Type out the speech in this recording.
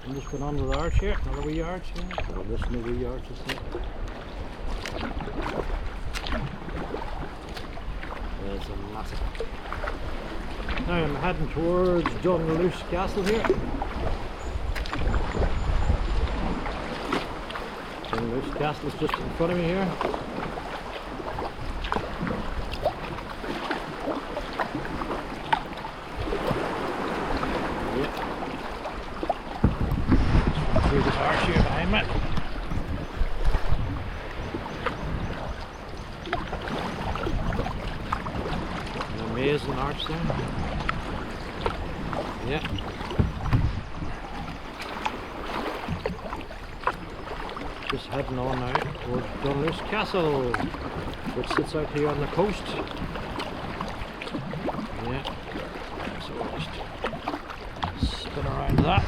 I'm just going on to the arch here, another wee arch here. Well, this is the wee arch, isn't it? There's a massive. Now I'm heading towards Dunluce Castle here. Dunluce Castle is just in front of me here. Through this arch here behind me. An amazing arch there. Yeah. Just heading on now towards Dunluce Castle, which sits out here on the coast. Yeah. So we'll just spin around that.